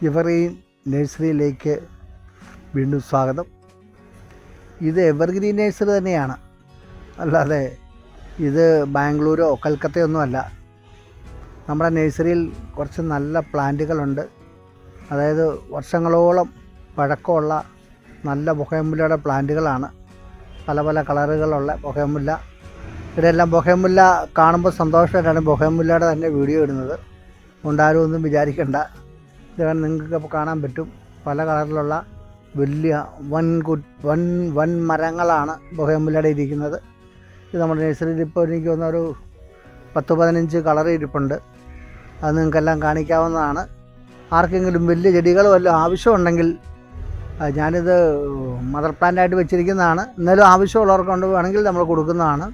Evergreen നഴ്സറിയിലേക്ക് വീണ്ടും സ്വാഗതം. ഇത് എവർഗ്രീൻ നഴ്സറി തന്നെയാണ്, അല്ലാതെ ഇത് ബാംഗ്ലൂരോ കൽക്കത്തയോ ഒന്നുമല്ല. നമ്മുടെ നഴ്സറിയിൽ കുറച്ച് നല്ല പ്ലാന്റുകളുണ്ട്. അതായത് വർഷങ്ങളോളം പഴക്കമുള്ള നല്ല ബൊഗേൻവില്ലയുടെ പ്ലാന്റുകളാണ്. പല പല കളറുകളുള്ള ബൊഗേൻവില്ല. ഇവിടെയെല്ലാം ബൊഗേൻവില്ല കാണുമ്പോൾ സന്തോഷമായിട്ടാണ് ബൊഗേൻവില്ലയുടെ തന്നെ വീഡിയോ ഇടുന്നത്. ഉണ്ടാരും ഒന്നും വിചാരിക്കേണ്ട. ഇത് നിങ്ങൾക്ക് കാണാൻ പറ്റും. പല കളറിലുള്ള വലിയ വൻ മരങ്ങളാണ് ബൊഗേൻവില്ലയുടെ ഇരിക്കുന്നത്. ഇത് നമ്മുടെ നഴ്സറിയിൽ ഇപ്പോൾ എനിക്ക് തോന്നുന്ന ഒരു 10-15 കളർ ഇരിപ്പുണ്ട്. അത് നിങ്ങൾക്കെല്ലാം കാണിക്കാവുന്നതാണ്. ആർക്കെങ്കിലും വലിയ ചെടികൾ വല്ലതും ആവശ്യമുണ്ടെങ്കിൽ ഞാനിത് മദർ പ്ലാന്റായിട്ട് വെച്ചിരിക്കുന്നതാണ്. എന്നാലും ആവശ്യമുള്ളവർക്ക് കൊണ്ട് വേണമെങ്കിൽ നമ്മൾ കൊടുക്കുന്നതാണ്.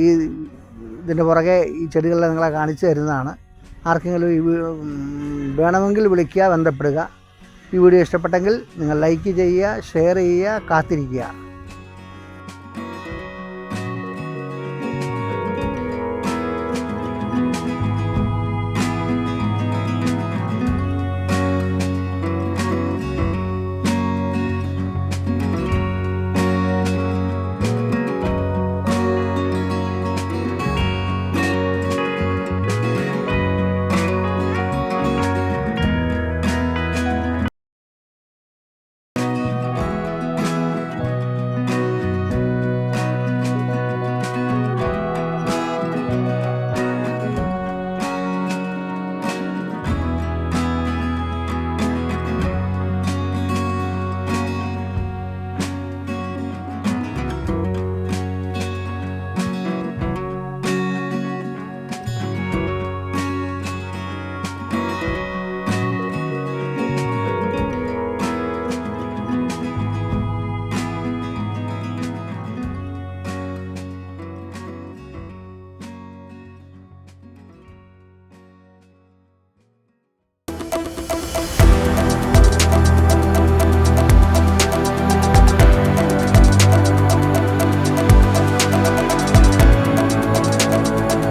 ഈ ഇതിൻ്റെ പുറകെ ഈ ചെടികളെ നിങ്ങളെ കാണിച്ചു തരുന്നതാണ്. ആർക്കെങ്കിലും ഈ വേണമെങ്കിൽ വിളിക്കുക, ബന്ധപ്പെടുക. ഈ വീഡിയോ ഇഷ്ടപ്പെട്ടെങ്കിൽ നിങ്ങൾ ലൈക്ക് ചെയ്യുക, ഷെയർ ചെയ്യുക, കാത്തിരിക്കുക.